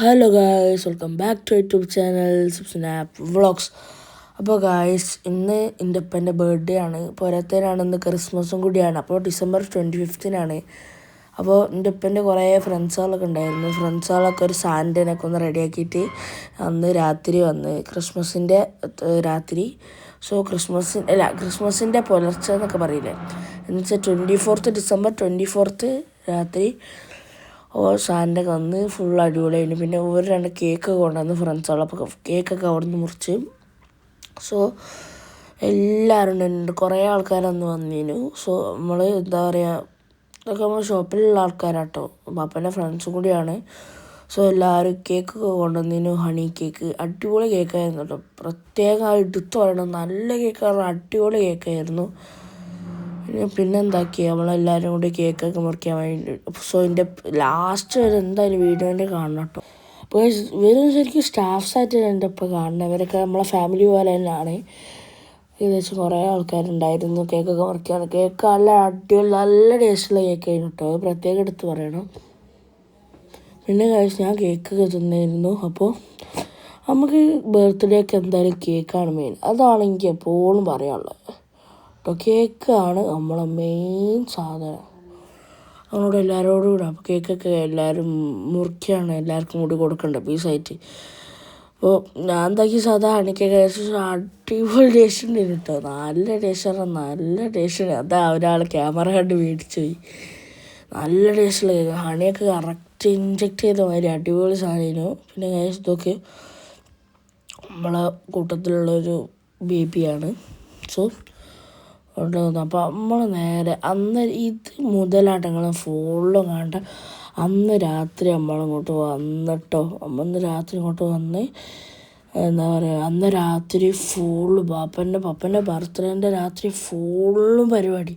Hello guys, welcome back to YouTube channel snap vlogs. അപ്പോൾ guys, ഇന്ന് എൻ്റെ അപ്പൻ്റെ ബർത്ത്ഡേ ആണ്. പോരാത്തതിനാണ് ഇന്ന് ക്രിസ്മസും കൂടിയാണ്. അപ്പോൾ ഡിസംബർ 25 അപ്പോൾ എൻ്റെ അപ്പൻ്റെ കുറേ ഫ്രണ്ട്സുകളൊക്കെ ഉണ്ടായിരുന്നു. ഫ്രണ്ട്സുകളൊക്കെ ഒരു സാൻഡേനൊക്കെ ഒന്ന് റെഡിയാക്കിയിട്ട് അന്ന് രാത്രി വന്ന് ക്രിസ്മസിൻ്റെ രാത്രി. സോ ക്രിസ്മസിൻ്റെ പുലർച്ചെ എന്നൊക്കെ പറയില്ലേ, എന്നുവെച്ചാൽ 24 ഡിസംബർ 24 രാത്രി സാൻഡൊക്കെ വന്ന് ഫുൾ അടിപൊളിയായിരുന്നു. പിന്നെ ഒരു രണ്ട് കേക്കൊക്കെ കൊണ്ടുവന്ന് ഫ്രണ്ട്സുകൾ, അപ്പോൾ കേക്കൊക്കെ അവിടെ നിന്ന് മുറിച്ച്. സോ എല്ലാവരും ഉണ്ട്, കുറേ ആൾക്കാരന്ന് വന്നിരുന്നു. സോ നമ്മൾ എന്താ പറയുക, ഇതൊക്കെ നമ്മൾ ഷോപ്പിലുള്ള ആൾക്കാരാട്ടോ, പാപ്പൻ്റെ ഫ്രണ്ട്സും കൂടിയാണ്. സോ എല്ലാവരും കേക്കൊക്കെ കൊണ്ടുവന്നിരുന്നു. ഹണി കേക്ക് അടിപൊളി കേക്കായിരുന്നു കേട്ടോ. പ്രത്യേകം എടുത്തു പറയണം, നല്ല കേക്കായിരുന്നു, അടിപൊളി കേക്കായിരുന്നു. പിന്നെ എന്താക്കി നമ്മളെല്ലാവരും കൂടി കേക്കൊക്കെ മുറിക്കാൻ വേണ്ടി. സോ ഇതിൻ്റെ ലാസ്റ്റ് വരെ എന്തായാലും വീഡിയോൻ്റെ കാണണം കേട്ടോ. അപ്പോൾ ഇവരും ശരിക്കും സ്റ്റാഫ്സായിട്ട് എൻ്റെ ഒപ്പം കാണണം. ഇവരൊക്കെ നമ്മളെ ഫാമിലി പോലെ തന്നെയാണ്. ഏകദേശം കുറേ ആൾക്കാരുണ്ടായിരുന്നു കേക്കൊക്കെ മുറിക്കാൻ. കേക്ക് നല്ല അടിപൊളി നല്ല ടേസ്റ്റുള്ള കേക്കായിരുന്നു കേട്ടോ, അത് പ്രത്യേകം എടുത്ത് പറയണം. പിന്നെ കഴിച്ച് ഞാൻ കേക്കൊക്കെ തിന്നിരുന്നു. അപ്പോൾ നമുക്ക് ബർത്ത്ഡേക്ക് എന്തായാലും കേക്കാണ് മെയിൻ, അതാണ് എനിക്ക് എപ്പോഴും പറയാനുള്ളത് കേട്ടോ. കേക്കാണ് നമ്മളെ മെയിൻ സാധനം. നമ്മളോട് എല്ലാവരോടും കൂടെ അപ്പോൾ കേക്കൊക്കെ എല്ലാവരും മുറിക്കുകയാണ്, എല്ലാവർക്കും കൂടി കൊടുക്കണ്ട പീസായിട്ട്. അപ്പോൾ ഞാൻ എന്താക്കി സാധാ ഹണിക്കൊക്കെ അടിപൊളി ടേസ്റ്റ് ഉണ്ട് കേട്ടോ, നല്ല ടേസ്റ്റാണ്, നല്ല ടേസ്റ്റ്. അതാ ഒരാൾ ക്യാമറ കണ്ട് മേടിച്ചു പോയി. നല്ല ടേസ്റ്റുള്ള കേക്ക്, ഹണിയൊക്കെ കറക്റ്റ് ഇൻജെക്റ്റ് ചെയ്ത മാതിരി അടിപൊളി സാധനമായിരുന്നു. പിന്നെ ഇതൊക്കെ നമ്മളെ കൂട്ടത്തിലുള്ളൊരു ബേബിയാണ്. സോ അപ്പോൾ നമ്മൾ നേരെ അന്ന് ഇത് മുതലാട്ടങ്ങൾ ഫുള്ളും കണ്ട അന്ന് രാത്രി നമ്മളിങ്ങോട്ട് വന്നിട്ടോ. അന്ന് രാത്രി ഇങ്ങോട്ട് വന്ന് എന്താ പറയുക, അന്ന് രാത്രി ഫുള്ള് പപ്പൻ്റെ ബർത്ത്ഡേൻ്റെ രാത്രി ഫുള്ളും പരിപാടി,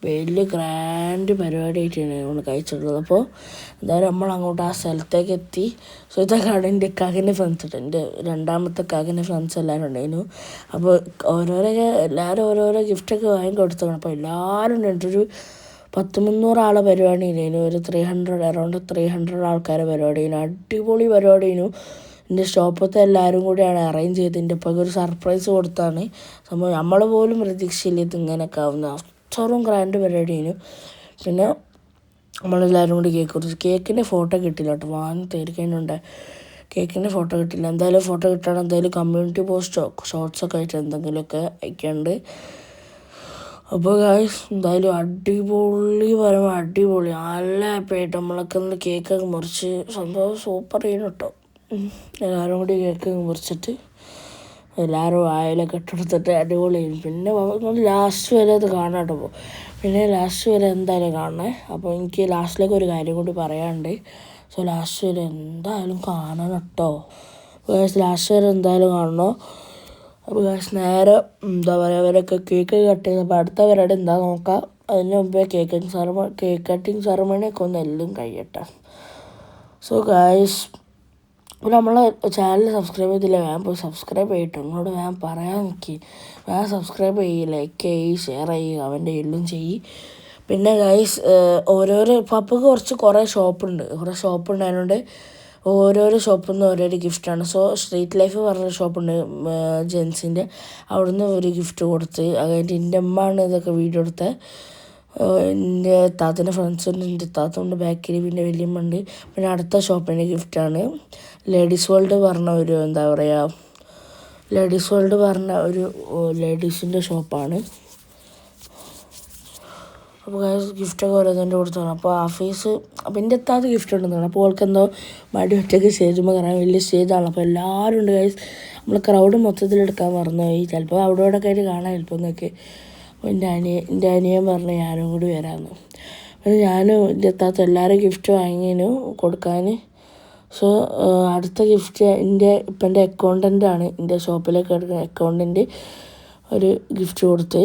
വലിയ ഗ്രാൻഡ് പരിപാടിയായിട്ടാണ് നമ്മൾ കഴിച്ചിട്ടുള്ളത്. അപ്പോൾ എന്തായാലും നമ്മൾ അങ്ങോട്ട് ആ സ്ഥലത്തേക്ക് എത്തി. സോ ഇതൊക്കെയാണ് എൻ്റെ കാക്കിൻ്റെ ഫ്രണ്ട്സ് കേട്ടോ, എൻ്റെ രണ്ടാമത്തെ കാക്കിൻ്റെ ഫ്രണ്ട്സ് എല്ലാവരും ഉണ്ടായിരുന്നു. അപ്പോൾ എല്ലാവരും ഓരോരോ ഗിഫ്റ്റൊക്കെ വാങ്ങിക്കൊടുത്താണ്. അപ്പോൾ എല്ലാവരും ഉണ്ട്, ഒരു 100-300 ആളെ പരിപാടി ഉണ്ടായിരുന്നു, ഒരു 300 ആൾക്കാരെ പരിപാടി ആയിരുന്നു. അടിപൊളി പരിപാടി ആയിരുന്നു. എൻ്റെ ഷോപ്പത്തെ എല്ലാവരും കൂടിയാണ് അറേഞ്ച് ചെയ്ത് എൻ്റെ ഒപ്പം ഒരു സർപ്രൈസ് കൊടുത്താണ് സംഭവം. നമ്മൾ പോലും പ്രതീക്ഷയില്ല ഇത് ഇങ്ങനെയൊക്കെ ആവുന്ന, അത്രയും ഗ്രാൻഡ് പരിപാടിയായിരുന്നു. പിന്നെ നമ്മളെല്ലാവരും കൂടി കേക്ക് കൊടുത്തു. കേക്കിൻ്റെ ഫോട്ടോ കിട്ടില്ല കേട്ടോ, വാങ്ങി തീർക്കാനുണ്ട്. കേക്കിൻ്റെ ഫോട്ടോ കിട്ടില്ല. എന്തായാലും ഫോട്ടോ കിട്ടണം, എന്തായാലും കമ്മ്യൂണിറ്റി പോസ്റ്റോ ഷോർട്സൊക്കെ ആയിട്ട് എന്തെങ്കിലുമൊക്കെ അയക്കാണ്ട്. അപ്പോൾ ഗായ്സ് എന്തായാലും അടിപൊളി നല്ല ഹാപ്പി ആയിട്ട് നമ്മളൊക്കെ ഒന്ന് കേക്കൊക്കെ മുറിച്ച് സംഭവം സൂപ്പർ ചെയ്യുന്നു കേട്ടോ. എല്ലാവരും കൂടി കേക്ക് മുറിച്ചിട്ട് എല്ലാവരും വായിലൊക്കെ ഇട്ടെടുത്തിട്ട് അടിപൊളിയായിരുന്നു. പിന്നെ ലാസ്റ്റ് വരെ അത് കാണാം കേട്ടോ. പിന്നെ ലാസ്റ്റ് വരെ എന്തായാലും കാണണേ. അപ്പോൾ എനിക്ക് ലാസ്റ്റിലേക്ക് ഒരു കാര്യം കൂടി പറയാനുണ്ട്. സോ ലാസ്റ്റ് വരെ എന്തായാലും കാണണം കേട്ടോ. ലാസ്റ്റ് വരെ എന്തായാലും കാണണോ. അപ്പോൾ നേരെ എന്താ പറയുക, അവരൊക്കെ കേക്ക് കട്ട് ചെയ്തപ്പോൾ അടുത്ത പരിപാടി എന്താ നോക്കാം. അതിന് മുമ്പേ കേക്ക് കട്ടിങ് സെറമണിയൊക്കെ ഒന്ന് എല്ലാം കഴിയട്ടെ. സോ ഗായ്സ്, അപ്പോൾ നമ്മളെ ചാനൽ സബ്സ്ക്രൈബ് ചെയ്തില്ല, വേഗം പോയി സബ്സ്ക്രൈബ് ചെയ്തിട്ട് എന്നോട് വേഗം പറയാൻ നോക്കി. വേഗം സബ്സ്ക്രൈബ് ചെയ്യ്, ലൈക്ക് ചെയ്യ്, ഷെയർ ചെയ്യ്, കമൻറ്റ് എല്ലാം ചെയ്യ്. പിന്നെ ഗൈസ് ഓരോരോ പപ്പക്ക് കുറേ ഷോപ്പുണ്ട്, അതിനോണ്ട് ഓരോരോ ഷോപ്പിൽ നിന്ന് ഓരോരോ ഗിഫ്റ്റാണ്. സോ സ്ട്രീറ്റ് ലൈഫ് പറഞ്ഞൊരു ഷോപ്പുണ്ട് ജെൻസിൻ്റെ, അവിടുന്ന് ഒരു ഗിഫ്റ്റ് കൊടുത്ത്. അത് കഴിഞ്ഞിട്ട് എൻ്റെ അമ്മയാണ് ഇതൊക്കെ വീഡിയോ എടുത്തത്. എൻ്റെ താത്തൻ്റെ ഫ്രണ്ട്സുണ്ട്, എൻ്റെ താത്തൻ്റെ ബാക്കിൽ പിന്നെ വലിയമ്മ ഉണ്ട്. പിന്നെ അടുത്ത ഷോപ്പിൻ്റെ ഗിഫ്റ്റാണ് ലേഡീസ് വേൾഡ് പറഞ്ഞ ഒരു എന്താ പറയുക, ലേഡീസിൻ്റെ ഷോപ്പാണ്. അപ്പോൾ ഗിഫ്റ്റൊക്കെ ഓരോന്നിൻ്റെ കൊടുത്താണ്. അപ്പോൾ ആഫീസ് അപ്പോൾ എൻ്റെ എത്താത്ത ഗിഫ്റ്റ് ഉണ്ടെന്നാണ്. അപ്പോൾ അവൾക്ക് എന്തോ മടി ഒറ്റയ്ക്ക് സ്റ്റേജുമ്പോൾ കയറാൻ വലിയ സ്റ്റേജാണ്. അപ്പോൾ എല്ലാവരും ഉണ്ട് ഗൈസ്, നമ്മൾ ക്രൗഡ് മൊത്തത്തിലെടുക്കാൻ മറന്നുപോയി. ചിലപ്പോൾ അവിടെ ഇവിടെ ആയിട്ട് കാണാൻ ചിലപ്പോൾ എന്നൊക്കെ. അപ്പോൾ എൻ്റെ അനിയൻ പറഞ്ഞു ഞാനും കൂടി വരാമെന്ന്. അപ്പോൾ ഞാനും എൻ്റെ എത്താത്ത എല്ലാവരും ഗിഫ്റ്റ് വാങ്ങിയതിന് കൊടുക്കാൻ. സോ അടുത്ത ഗിഫ്റ്റ് എൻ്റെ അക്കൗണ്ടൻ്റാണ്, എൻ്റെ ഷോപ്പിലേക്ക് എടുക്കുന്ന അക്കൗണ്ടൻ്റ് ഒരു ഗിഫ്റ്റ് കൊടുത്ത്.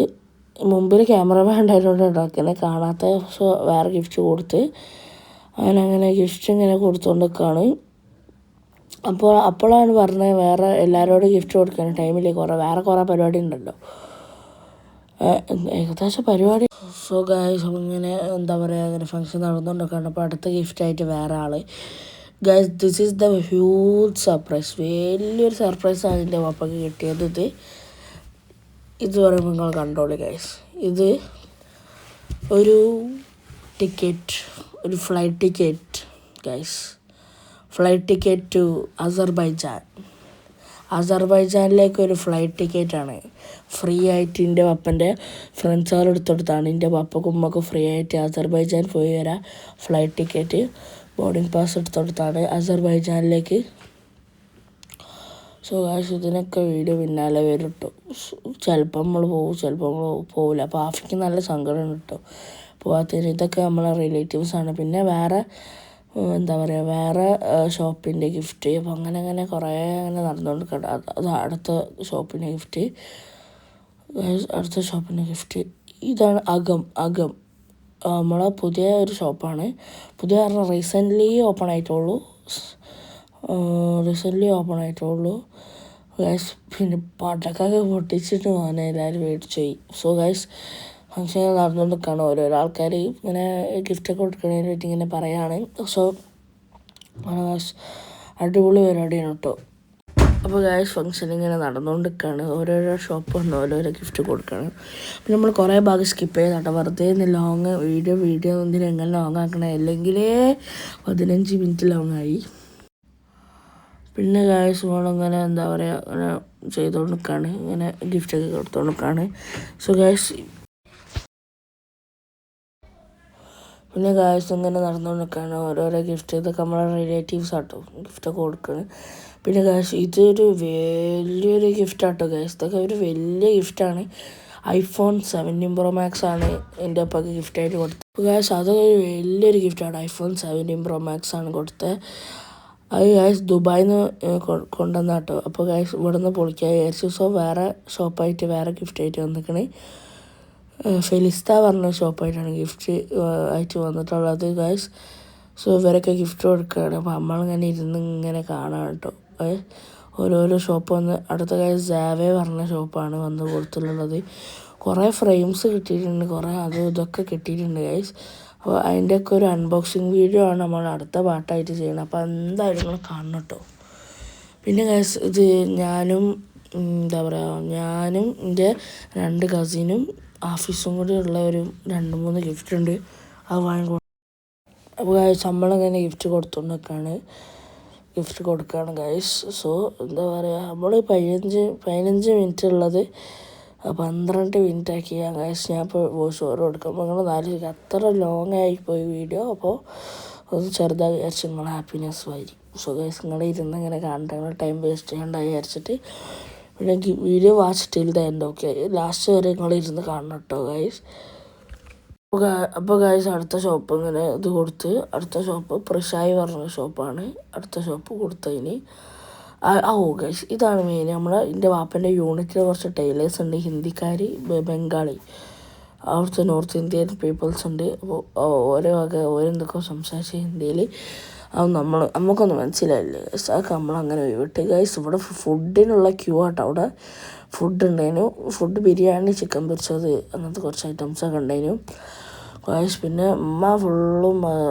മുമ്പിൽ ക്യാമറമാൻ ഉണ്ടായതുകൊണ്ട് ഉണ്ടാക്കിനെ കാണാത്ത. സോ വേറെ ഗിഫ്റ്റ് കൊടുത്ത് അങ്ങനെ ഗിഫ്റ്റ് ഇങ്ങനെ കൊടുത്തുകൊണ്ടൊക്കെയാണ്. അപ്പോഴാണ് പറഞ്ഞത് വേറെ എല്ലാവരോടും ഗിഫ്റ്റ് കൊടുക്കാൻ ടൈമിൽ വേറെ കുറേ പരിപാടി ഉണ്ടല്ലോ, ഏകദേശം പരിപാടി. സോ ഗായ്സ് ഇങ്ങനെ എന്താ പറയുക, അങ്ങനെ ഫംഗ്ഷൻ നടന്നുകൊണ്ടൊക്കെയാണ്. അപ്പോൾ അടുത്ത ഗിഫ്റ്റായിട്ട് വേറെ ആൾ guys this is the huge surprise. വലിയൊരു സർപ്രൈസാണ് എൻ്റെ പപ്പയ്ക്ക് കിട്ടിയത്. ഇത് പറയുമ്പോൾ നിങ്ങൾ കണ്ടോളൂ ഗൈസ്. ഇത് ഒരു ടിക്കറ്റ്, ഒരു flight ticket guys. Flight ticket to അസർബൈജാനിലേക്ക് ഒരു ഫ്ലൈറ്റ് ടിക്കറ്റാണ്. ഫ്രീ ആയിട്ട് എൻ്റെ പപ്പൻ്റെ ഫ്രണ്ട്സുകൾ എടുത്തെടുത്താണ്. എൻ്റെ പപ്പക്കും ഉമ്മക്കും ഫ്രീ ആയിട്ട് അസർബൈജാൻ പോയി വരാം. ഫ്ലൈറ്റ് ടിക്കറ്റ് ബോർഡിംഗ് പാസ് എടുത്തെടുത്താണ് അസർബൈജാനിലേക്ക്. സോ ഗൈസ് ഇതിനൊക്കെ വീഡിയോ പിന്നാലെ വരും കേട്ടോ. ചിലപ്പോൾ നമ്മൾ പോകും, ചിലപ്പോൾ നമ്മൾ പോകില്ല. അപ്പോൾ ആഫിക്ക് നല്ല സങ്കടം കേട്ടോ പോകാത്തതിന്. ഇതൊക്കെ നമ്മളെ റിലേറ്റീവ്സാണ്. പിന്നെ വേറെ എന്താ പറയുക, വേറെ ഷോപ്പിൻ്റെ ഗിഫ്റ്റ്. അപ്പോൾ അങ്ങനെ കുറേ അങ്ങനെ നടന്നുകൊണ്ട് അത് അടുത്ത ഷോപ്പിൻ്റെ ഗിഫ്റ്റ് ഇതാണ് അകം. നമ്മളെ പുതിയ ഒരു ഷോപ്പാണ്. പുതിയ പറഞ്ഞാൽ റീസെൻ്റ്ലി ഓപ്പൺ ആയിട്ടുള്ളൂ. ഗൈസ് പിന്നെ പടക്കൊക്കെ പൊട്ടിച്ചിട്ട് പോകാൻ എല്ലാവരും മേടിച്ചു പോയി. സോ ഗൈസ് ഫംഗ്ഷൻ നടന്നുകൊണ്ട് നിൽക്കുകയാണ്. ഓരോരോ ആൾക്കാർ ഇങ്ങനെ ഗിഫ്റ്റൊക്കെ കൊടുക്കുന്നതിനെ പറ്റി ഇങ്ങനെ പറയുകയാണ്. സോ അടിപൊളി പരിപാടിയാണ് കേട്ടോ. അപ്പോൾ ഗൈസ് ഫംഗ്ഷൻ ഇങ്ങനെ നടന്നുകൊണ്ട് നിൽക്കുകയാണ്. ഓരോരോ ഷോപ്പ് വന്ന് ഓരോരോ ഗിഫ്റ്റ് കൊടുക്കുകയാണ്. പിന്നെ നമ്മൾ കുറേ ഭാഗം സ്കിപ്പ് ചെയ്താട്ടോ. വെറുതെ ലോങ് വീഡിയോ എന്തിനും എങ്ങനെ ലോങ് ആക്കണേ, അല്ലെങ്കിൽ 15 മിനിറ്റ് ലോങ്ങായി. പിന്നെ ഗൈസ് നമ്മളിങ്ങനെ എന്താ പറയുക, ഇങ്ങനെ ചെയ്തുകൊണ്ട് നിൽക്കുകയാണ്. ഇങ്ങനെ ഗിഫ്റ്റൊക്കെ കൊടുത്തുകൊണ്ട് നിൽക്കുകയാണ്. സോ ഗൈസ് പിന്നെ ഗൈസ് ഇങ്ങനെ നടന്നുകൊണ്ട് നിൽക്കുകയാണ്. ഓരോരോ ഗിഫ്റ്റ് ഇതൊക്കെ നമ്മളെ റിലേറ്റീവ്സ് ആട്ടോ ഗിഫ്റ്റൊക്കെ കൊടുക്കുകയാണ്. പിന്നെ ഗൈസ് ഇതൊരു വലിയൊരു ഗിഫ്റ്റാട്ടോ ഗൈസ്. ഇതൊക്കെ ഒരു വലിയ ഗിഫ്റ്റാണ്. iPhone 17 Pro Max ആണ് എൻ്റെ അപ്പക്ക് ഗിഫ്റ്റായിട്ട് കൊടുത്തത്. അപ്പോൾ ഗൈസ് അതൊരു വലിയൊരു ഗിഫ്റ്റാണ്. iPhone 17 Pro Max ആണ് കൊടുത്തത്. അത് ഗൈസ് ദുബായിൽ നിന്ന് കൊണ്ടുവന്ന കേട്ടോ. അപ്പോൾ ഗൈസ് ഇവിടെ നിന്ന് പൊളിക്കാൻ വിചാരിച്ചു. സോ വേറെ ഷോപ്പായിട്ട് വേറെ ഗിഫ്റ്റായിട്ട് വന്നിക്കണേ. ഫെലിസ്ത പറഞ്ഞ ഷോപ്പായിട്ടാണ് ഗിഫ്റ്റ് ആയിട്ട് വന്നിട്ടുള്ളത് ഗൈസ്. സോ ഇവരൊക്കെ ഗിഫ്റ്റ് കൊടുക്കുകയാണ്. അപ്പോൾ നമ്മളിങ്ങനെ ഇരുന്ന് ഇങ്ങനെ കാണാം കേട്ടോ. ഓരോരോ ഷോപ്പ് വന്ന് അടുത്ത ഗൈസ് ജാവേ പറഞ്ഞ ഷോപ്പാണ് വന്ന് കൊടുത്തിട്ടുള്ളത്. കുറേ ഫ്രെയിംസ് കിട്ടിയിട്ടുണ്ട്, കുറേ അതും ഇതൊക്കെ കിട്ടിയിട്ടുണ്ട് ഗൈസ്. അപ്പോൾ അതിൻ്റെയൊക്കെ ഒരു അൺബോക്സിങ് വീഡിയോ ആണ് നമ്മൾ അടുത്ത പാട്ടായിട്ട് ചെയ്യണം. അപ്പോൾ എന്തായാലും നിങ്ങൾ കാണണം കേട്ടോ. പിന്നെ ഗൈസ് ഇത് ഞാനും എൻ്റെ 2 കസിനും ആഫീസും കൂടി ഉള്ള ഒരു 2-3 ഗിഫ്റ്റ് ഉണ്ട്. അത് വാങ്ങിക്കൊടുക്കും. അപ്പോൾ ഗൈസ് നമ്മളിങ്ങനെ ഗിഫ്റ്റ് കൊടുക്കുകയാണ് ഗൈസ്. സോ എന്താ പറയുക, നമ്മൾ 15 മിനിറ്റ് ഉള്ളത് 12 മിനിറ്റ് ആക്കി ഗൈസ്. ഞാൻ ഇപ്പോൾ വോയിസ് ഓവർ കൊടുക്കാം. അപ്പോൾ നിങ്ങൾ അത്ര ലോങ് ആയിപ്പോയി വീഡിയോ. അപ്പോൾ ഒന്ന് ചെറുതായി വിചാരിച്ച് നിങ്ങൾ ഹാപ്പിനെസ് വരും. സോ ഗൈസ് നിങ്ങൾ ഇരുന്ന് ഇങ്ങനെ കാണണ്ട, നിങ്ങൾ ടൈം വേസ്റ്റ് ചെയ്യേണ്ടായി വിചാരിച്ചിട്ട് പിന്നെ video watch till the end. Okay, last വരെ നിങ്ങൾ ഇരുന്ന് കാണണം കേട്ടോ ഗൈസ്. അപ്പോൾ ഗൈസ് അടുത്ത ഷോപ്പ് ഇങ്ങനെ ഇത് കൊടുത്ത്, അടുത്ത ഷോപ്പ് പ്രഷായി പറഞ്ഞ ഷോപ്പാണ് അടുത്ത ഷോപ്പ് കൊടുത്തതിന്. ഗൈസ് ഇതാണ് മെയിൻ. എൻ്റെ വാപ്പൻ്റെ യൂണിറ്റിൽ കുറച്ച് ടൈലേഴ്സ് ഉണ്ട്, ഹിന്ദിക്കാർ, ബംഗാളി, അവിടുത്തെ നോർത്ത് ഇന്ത്യൻ പീപ്പിൾസ് ഉണ്ട്. അപ്പോൾ ഓരെന്തൊക്കെ സംസാരിച്ച ഹിന്ദിയിൽ അത് നമുക്കൊന്നും മനസ്സിലായില്ലേ ഗൈസ്. അതൊക്കെ നമ്മളങ്ങനെ വിട്ട് ഗൈസ്. ഇവിടെ ഫുഡിനുള്ള ക്യൂ ആട്ടോ. അവിടെ ഫുഡ് ഉണ്ടായിരുന്നു. ഫുഡ് ബിരിയാണി, ചിക്കൻ പൊരിച്ചത്, അങ്ങനത്തെ കുറച്ച് ഐറ്റംസൊക്കെ ഉണ്ടായിരുന്നു ഗൈസ്. പിന്നെ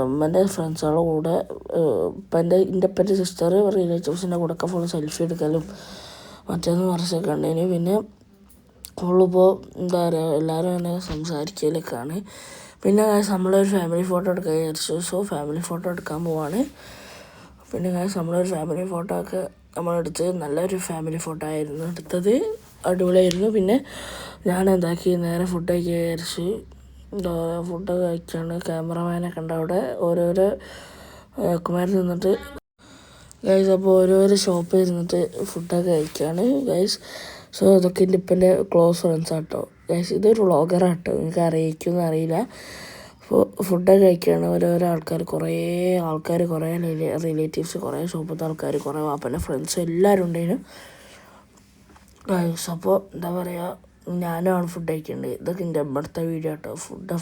ഉമ്മൻ്റെ ഫ്രണ്ട്സുകളുടെ കൂടെ എൻ്റെ അപ്പൻ്റെ സിസ്റ്റർ റിലേറ്റീവ്സിൻ്റെ കൂടെ ഒക്കെ ഫുള്ള് സെൽഫി എടുക്കലും മറ്റേന്ന് മറിച്ചൊക്കെ ഉണ്ടായിരുന്നു. പിന്നെ ഫുള്ളിപ്പോൾ എന്താ പറയുക, എല്ലാവരും അങ്ങനെ സംസാരിക്കലൊക്കെയാണ്. പിന്നെ ഗൈസ് നമ്മളൊരു ഫാമിലി ഫോട്ടോ എടുക്കാൻ വിചാരിച്ചു. സോ ഫാമിലി ഫോട്ടോ എടുക്കാൻ പോവാണ്. പിന്നെ ഗൈസ് നമ്മളൊരു ഫാമിലി ഫോട്ടോ ഒക്കെ നമ്മളെടുത്ത് നല്ലൊരു ഫാമിലി ഫോട്ടോ ആയിരുന്നു എടുത്തത്, അടിപൊളിയായിരുന്നു. പിന്നെ ഞാൻ എന്താക്കി നേരെ ഫുഡ് കഴിക്കാൻ വിചാരിച്ച് ഫുഡ് കഴിച്ചാണ്. ക്യാമറമാനൊക്കെ ഉണ്ട് അവിടെ, ഓരോരോ കുമാരൻ നിന്നിട്ട് ഗൈസ്. അപ്പോൾ ഓരോരോ ഷോപ്പിൽ ഇരുന്നിട്ട് ഫുഡൊക്കെ കഴിക്കുകയാണ് ഗൈസ്. സോ ഇതൊക്കെ എൻ്റെ ഇപ്പൻ്റെ ക്ലോസ് ഫ്രണ്ട്സ് ആട്ടോ ഗൈസ്. ഇതൊരു വ്ളോഗറാട്ടോ, നിങ്ങൾക്ക് അറിയിക്കുമെന്ന് അറിയില്ല. അപ്പോൾ ഫുഡൊക്കെ കഴിക്കുകയാണ് ഓരോരോ ആൾക്കാർ, കുറേ റിലേറ്റീവ്സ്, കുറേ ഷോപ്പത്തെ ആൾക്കാർ, കുറേ വാപ്പൻ്റെ ഫ്രണ്ട്സ് എല്ലാവരും ഉണ്ടായിരുന്നു ഗൈസ്. അപ്പോൾ എന്താ പറയുക, ഞാനാണ് ഫുഡ് കഴിക്കേണ്ടത്. ഇതൊക്കെ എൻ്റെ അമ്മടുത്ത വീഡിയോ കേട്ടോ.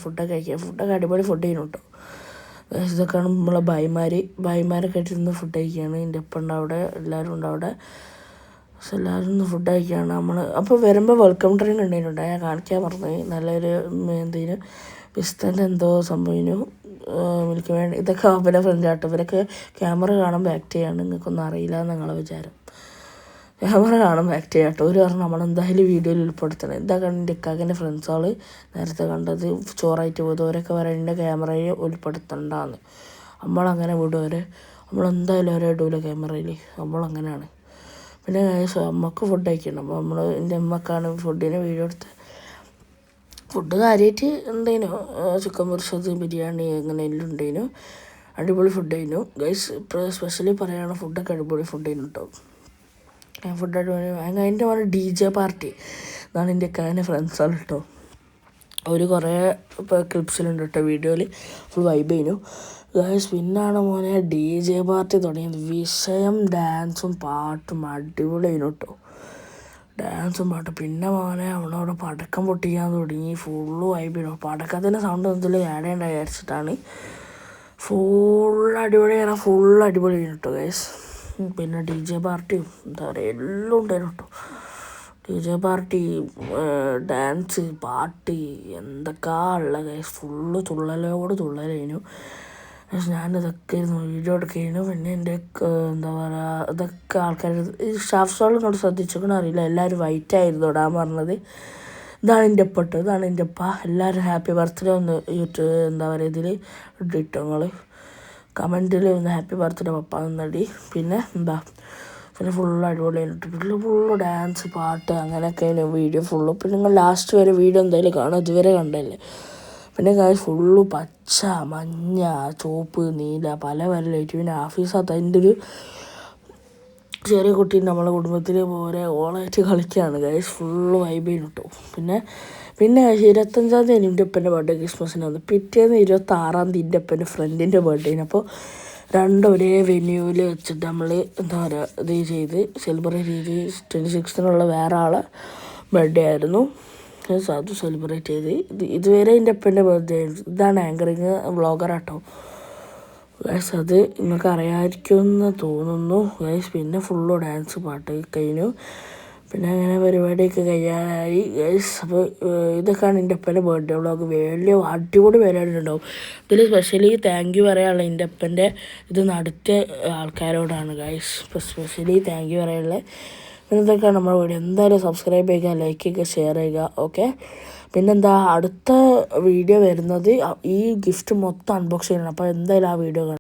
ഫുഡൊക്കെ കഴിക്കുക. ഫുഡൊക്കെ അടിപൊളി ഫുഡ് ചെയ്യുന്നു കേട്ടോ. ഇതൊക്കെയാണ് നമ്മളെ ഭായിമാരൊക്കെ ആയിട്ടിരുന്ന് ഫുഡ് കഴിക്കുകയാണ്. എൻ്റെ അപ്പ ഉണ്ട് അവിടെ, എല്ലാവരും ഉണ്ട് അവിടെ. സോ എല്ലാവരും ഒന്ന് ഫുഡ് കഴിക്കുകയാണ് നമ്മൾ. അപ്പോൾ വരുമ്പോൾ വെൽക്കം ഡ്രിങ്ക് ഉണ്ടായിരുന്നു, ഞാൻ കാണിക്കാൻ പറഞ്ഞത്. നല്ലൊരു പിസ്തൻ്റെ എന്തോ സംഭവിച്ചു എനിക്ക് വേണ്ടി. ഇതൊക്കെ അവരുടെ ഫ്രണ്ട് ആട്ടോ. ഇവരൊക്കെ ക്യാമറ കാണുമ്പോൾ ആക്ട് ചെയ്യാണ്. നിങ്ങൾക്കൊന്നും അറിയില്ല എന്ന് നിങ്ങളെ വിചാരം. ക്യാമറ കാണുമ്പോൾ ആക്ട് ചെയ്യാട്ടോ. ഒരു പറഞ്ഞാൽ നമ്മളെന്തായാലും വീഡിയോയിൽ ഉൾപ്പെടുത്തണം. ഇതാ കണ്ട് ഇക്കാക്കിൻ്റെ ഫ്രണ്ട്സുകൾ നേരത്തെ കണ്ടത് ചോറായിട്ട് പോയത്. അവരൊക്കെ പറയുന്നത് ക്യാമറയിൽ ഉൾപ്പെടുത്തണ്ടെന്ന്. നമ്മളങ്ങനെ വിടുവരെ, നമ്മളെന്തായാലും അവരെ ഇടൂല ക്യാമറയിൽ. നമ്മളങ്ങനെയാണ്. പിന്നെ അമ്മക്ക് ഫുഡ് കഴിക്കണം. അപ്പോൾ എൻ്റെ അമ്മക്കാണ് ഫുഡിന് വീഡിയോ എടുത്ത്. ഫുഡ് കാര്യമായിട്ട് ഉണ്ടേനു. ചിക്കൻ പൊരിച്ചത്, ബിരിയാണി, അങ്ങനെ എല്ലാം ഉണ്ടേനു. അടിപൊളി ഫുഡ് ആയിരുന്നു ഗൈസ്. ഇപ്പോൾ സ്പെഷ്യലി പറയുകയാണ്, ഫുഡൊക്കെ അടിപൊളി ഫുഡ് ആയിരുന്നു കേട്ടോ. ഫുഡ് അടിപൊളി. അതിൻ്റെ പറഞ്ഞ DJ പാർട്ടി എന്നാണ് എൻ്റെ കാൻ്റെ ഫ്രണ്ട്സാണ് കേട്ടോ. അവർ കുറേ ഇപ്പോൾ ക്ലിപ്സിലുണ്ട് കേട്ടോ. വീഡിയോയിൽ ഫുൾ വൈബ് ചെയ്യുന്നു ഗൈസ്. പിന്നാണ് മോനെ DJ പാർട്ടി തുടങ്ങിയത്. വിഷയം ഡാൻസും പാട്ടും അടിപൊളിയായിരുന്നു കേട്ടോ. ഡാൻസും പാട്ടും. പിന്നെ മോനെ അവിടെ പടക്കം പൊട്ടിക്കാൻ തുടങ്ങി. ഫുള്ള് വൈബ് ചെയ്യണം. പടക്കത്തിൻ്റെ സൗണ്ട് ഒന്നും ആഡ് ചെയ്യേണ്ട വിചാരിച്ചിട്ടാണ്. ഫുൾ അടിപൊളിയാണ്. ഫുൾ അടിപൊളി കേട്ടോ ഗൈസ്. പിന്നെ DJ പാർട്ടിയും എന്താ പറയുക എല്ലാം ഉണ്ടായിരുന്നു കേട്ടോ. DJ പാർട്ടി, ഡാൻസ്, പാട്ട്, എന്തൊക്കെയാ ഉള്ള ഗൈസ്. ഫുള്ള് തുള്ളലോട് തുള്ളലായിരുന്നു. ഞാനിതൊക്കെ വീഡിയോ എടുക്കുകയായിരുന്നു. പിന്നെ എൻ്റെ എന്താ പറയുക ഇതൊക്കെ ആൾക്കാർ സ്റ്റാഫ് സ്റ്റോൾ ഇങ്ങോട്ട് ശ്രദ്ധിച്ചോക്കണം അറിയില്ല. എല്ലാവരും വൈറ്റ് ആയിരുന്നു ഇടാൻ പറഞ്ഞത്. ഇതാണ് എൻ്റെ ഒപ്പ ഇട്ടോ. ഇതാണ് എൻ്റെ ഒപ്പ. എല്ലാവരും ഹാപ്പി ബർത്ത്ഡേ ഒന്ന് യൂട്യൂബ് എന്താ പറയുക ഇതിൽ ഇട്ടോ നിങ്ങൾ കമൻറ്റിൽ ഒന്ന് ഹാപ്പി ബർത്ത്ഡേ പപ്പ എന്നടി. പിന്നെ എന്താ പിന്നെ ഫുള്ള് അടിപൊളിയായിട്ട് പിന്നെ ഫുള്ള് ഡാൻസ്, പാട്ട്, അങ്ങനെയൊക്കെയാണ് വീഡിയോ ഫുള്ള്. പിന്നെ നിങ്ങൾ ലാസ്റ്റ് വരെ വീഡിയോ എന്തായാലും കാണാം. ഇതുവരെ കണ്ടല്ലേ. പിന്നെ ഫുള്ള് പച്ച, മഞ്ഞ, ചുവപ്പ്, നീല പല ലൈറ്റ്. പിന്നെ ആഫീസകത്ത് അതിൻ്റെ ഒരു ചെറിയ കുട്ടി നമ്മളെ കുടുംബത്തിൽ പോലെ ഓളായിട്ട് കളിക്കുകയാണ് ഗൈസ്. ഫുള്ള് വൈബ് ചെയ്യുന്നു കേട്ടോ. പിന്നെ 25-ാം തീയതി എൻ്റെ അപ്പൻ്റെ ബർത്ത്ഡേ ക്രിസ്മസിന് വന്നു. പിറ്റേന്ന് 26-ാം തീയതി എൻ്റെ അപ്പൻ്റെ ഫ്രണ്ടിൻ്റെ ബർത്ത്ഡേന്. അപ്പോൾ രണ്ടും ഒരേ വെന്യൂവിൽ വെച്ചിട്ട് നമ്മൾ എന്താ പറയുക ഇത് ചെയ്ത് സെലിബ്രേറ്റ് ചെയ്ത് 26-നുള്ള വേറെ ആളെ ബർത്ത്ഡേ ആയിരുന്നു. അത് സെലിബ്രേറ്റ് ചെയ്ത് ഇതുവരെ എൻ്റെ അപ്പൻ്റെ ബർത്ത്ഡേ ആയിരുന്നു. ഇതാണ് ആങ്കറിങ് വ്ളോഗറാട്ടോ ഗൈസ്. അത് നിങ്ങൾക്ക് അറിയാമായിരിക്കുമെന്ന് തോന്നുന്നു ഗൈസ്. പിന്നെ ഫുള്ള് ഡാൻസ്, പാട്ട് കഴിഞ്ഞു. പിന്നെ അങ്ങനെ പരിപാടിയൊക്കെ കഴിയാനായി ഗൈസ്. അപ്പോൾ ഇതൊക്കെയാണ് എൻ്റെ അപ്പൻ്റെ ബർത്ത്ഡേ വ്ളോഗ്. വലിയ അടിപൊളി പരിപാടി ഉണ്ടാവും. ഇതിൽ സ്പെഷ്യലി താങ്ക് യു പറയാനുള്ള എൻ്റെ അപ്പൻ്റെ ഇത് നടത്തിയ ആൾക്കാരോടാണ് ഗൈസ്. ഇപ്പോൾ സ്പെഷ്യലി താങ്ക് യു പറയാനുള്ളത്. പിന്നെ ഇതൊക്കെയാണ് നമ്മുടെ വീഡിയോ. എന്തായാലും സബ്സ്ക്രൈബ് ചെയ്യുക, ലൈക്ക് ചെയ്യുക, ഷെയർ ചെയ്യുക. ഓക്കെ. പിന്നെന്താ അടുത്ത വീഡിയോ വരുന്നത് ഈ ഗിഫ്റ്റ് മൊത്തം അൺബോക്സ് ചെയ്യണം. അപ്പോൾ എന്തായാലും ആ വീഡിയോ കാണാം.